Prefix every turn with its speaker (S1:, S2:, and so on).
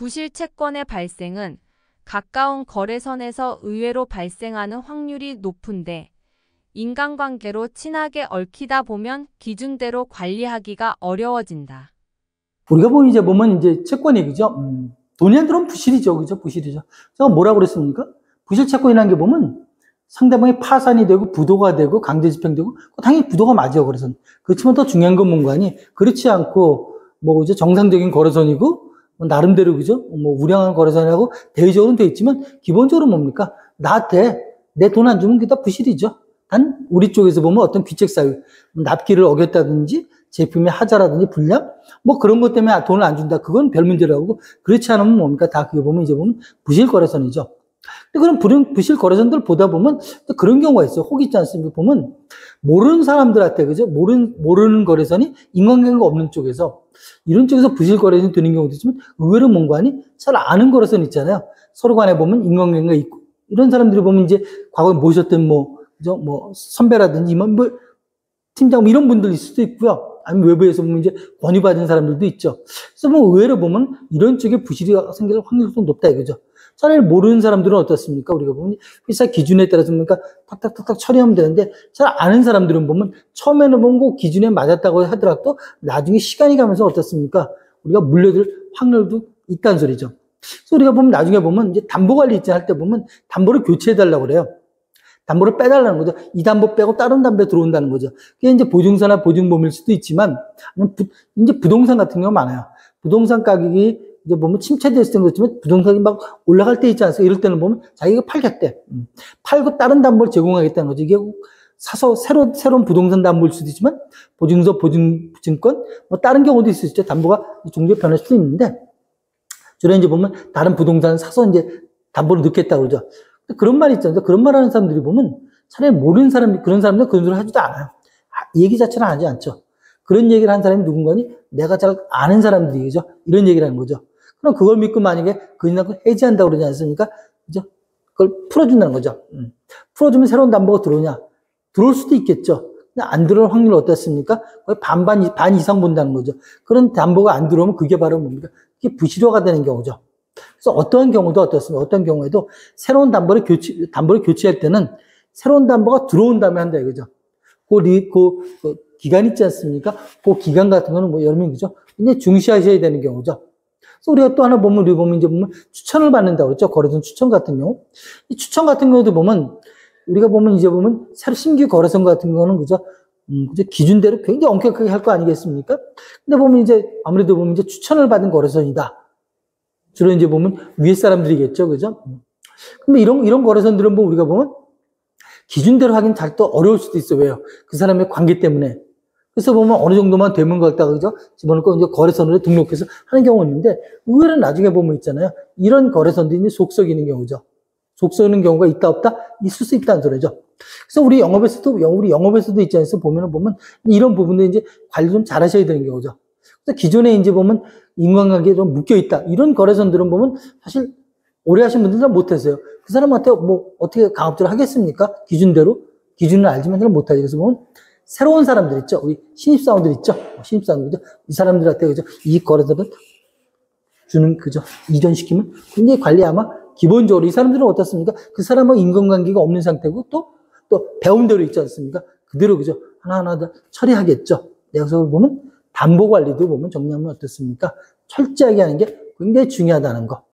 S1: 부실 채권의 발생은 가까운 거래선에서 의외로 발생하는 확률이 높은데 인간관계로 친하게 얽히다 보면 기준대로 관리하기가 어려워진다.
S2: 우리가 보면 이제 채권 얘기죠. 돈이 안 들어오면 부실이죠. 그죠? 부실이죠. 제가 뭐라고 그랬습니까? 부실 채권이라는 게 보면 상대방이 파산이 되고 부도가 되고 강제 집행되고 당연히 부도가 맞아요. 거래선. 그렇지만 더 중요한 건 뭔가니 그렇지 않고 뭐 이제 정상적인 거래선이고 뭐 나름대로 그죠? 뭐 우량한 거래선이라고 대외적으로는 돼 있지만 기본적으로 뭡니까? 나한테 내 돈 안 주면 그게 다 부실이죠. 단 우리 쪽에서 보면 어떤 귀책 사유, 납기를 어겼다든지 제품의 하자라든지 불량 뭐 그런 것 때문에 돈을 안 준다. 그건 별 문제라고 하고 그렇지 않으면 뭡니까? 다 그게 보면 이제 보면 부실 거래선이죠. 근데 그런 부실 거래선들 보다 보면 또 그런 경우가 있어요. 혹 있지 않습니까? 보면 모르는 사람들한테 그죠? 모르는 거래선이 인간관계가 없는 쪽에서 이런 쪽에서 부실 거래선이 되는 경우도 있지만 의외로 뭔가 하니 잘 아는 거래선 있잖아요. 서로 간에 보면 인간관계가 있고 이런 사람들이 보면 이제 과거에 모셨던 그죠? 선배라든지 뭐 팀장 이런 분들일 수도 있고요. 아니면 외부에서 보면 이제 권유받은 사람들도 있죠. 그래서 뭐 의외로 보면 이런 쪽에 부실이 생길 확률도 높다 이거죠. 잘 모르는 사람들은 어떻습니까? 우리가 보면 회사 기준에 따라서 그러니까 탁탁탁탁 처리하면 되는데 잘 아는 사람들은 보면 처음에는 보면 그 기준에 맞았다고 하더라도 나중에 시간이 가면서 어떻습니까? 우리가 물려들 확률도 있다는 소리죠. 그래서 우리가 보면 나중에 보면 이제 담보 관리 있지 할 때 보면 담보를 교체해달라고 그래요. 담보를 빼달라는 거죠. 이 담보 빼고 다른 담보에 들어온다는 거죠. 그게 이제 보증사나 보증보험일 수도 있지만, 이제 부동산 같은 경우가 많아요. 부동산 가격이 이제 보면 침체됐을 때는 그렇지만 부동산이 막 올라갈 때 있지 않습니까? 이럴 때는 보면 자기가 팔겠대. 팔고 다른 담보를 제공하겠다는 거죠. 이게 사서 새로운 부동산 담보일 수도 있지만, 보증서, 보증권, 뭐 다른 경우도 있을 수 있죠. 담보가 종류가 변할 수도 있는데, 주로 이제 보면 다른 부동산 사서 이제 담보를 넣겠다고 그러죠. 그런 말 있잖아요. 그런 말 하는 사람들이 보면 차라리 모르는 사람이 그런 사람들 그런 소리 하지도 않아요. 얘기 자체는 하지 않죠. 그런 얘기를 한 사람이 누군가니 내가 잘 아는 사람들이죠. 이런 얘기를 하는 거죠. 그럼 그걸 믿고 만약에 그냥 해지한다고 그러지 않습니까? 그죠? 그걸 풀어준다는 거죠. 풀어주면 새로운 담보가 들어오냐? 들어올 수도 있겠죠. 안 들어올 확률 어떻습니까? 거의 반 이상 본다는 거죠. 그런 담보가 안 들어오면 그게 바로 뭡니까? 그게 부실화가 되는 경우죠. 그래서 어떠한 경우도 어떻습니까? 어떤 경우에도 새로운 담보를 교체할 때는 새로운 담보가 들어온 다음에 한다 이거죠. 그 기간 있지 않습니까? 그 기간 같은 거는 뭐 여러분 그죠? 이제 중시하셔야 되는 경우죠. 그래서 우리가 또 하나 보면 이제 보면 추천을 받는다고 그랬죠. 거래선 추천 같은 경우. 이 추천 같은 경우도 보면 우리가 보면 이제 보면 새로 신규 거래선 같은 거는 그죠? 그죠? 기준대로 굉장히 엄격하게 할 거 아니겠습니까? 근데 보면 이제 아무래도 보면 이제 추천을 받은 거래선이다. 주로 이제 보면 위에 사람들이겠죠. 그죠? 근데 이런 거래선들은 뭐 우리가 보면 기준대로 하긴 잘 또 어려울 수도 있어요. 왜요? 그 사람의 관계 때문에. 그래서 보면 어느 정도만 되면 걸다가 그죠? 집어넣고 이제 거래선으로 등록해서 하는 경우가 있는데 의외로 나중에 보면 있잖아요. 이런 거래선들이 속속 있는 경우죠. 속속 있는 경우가 있다 없다? 있을 수 있다는 소리죠. 그래서 우리 영업에서도 있지 않습니까? 보면 이런 부분들 이제 관리 좀 잘 하셔야 되는 경우죠. 그래서 기존에 이제 보면 인간관계에 좀 묶여있다. 이런 거래선들은 보면 사실 오래 하신 분들은 못했어요. 그 사람한테 뭐 어떻게 강압적으로 하겠습니까? 기준대로. 기준을 알지만 잘 못하죠. 그래서 보면 새로운 사람들 있죠. 우리 신입사원들 있죠. 신입사원들, 그죠? 이 사람들한테, 그죠? 이 거래선을 그죠? 이전시키면 굉장히 관리 아마 기본적으로 이 사람들은 어떻습니까? 그 사람하고 인간관계가 없는 상태고 또 배운 대로 있지 않습니까? 그대로, 그죠? 하나하나 다 처리하겠죠. 여기서 보면 담보 관리도 보면 정리하면 어떻습니까? 철저하게 하는 게 굉장히 중요하다는 거.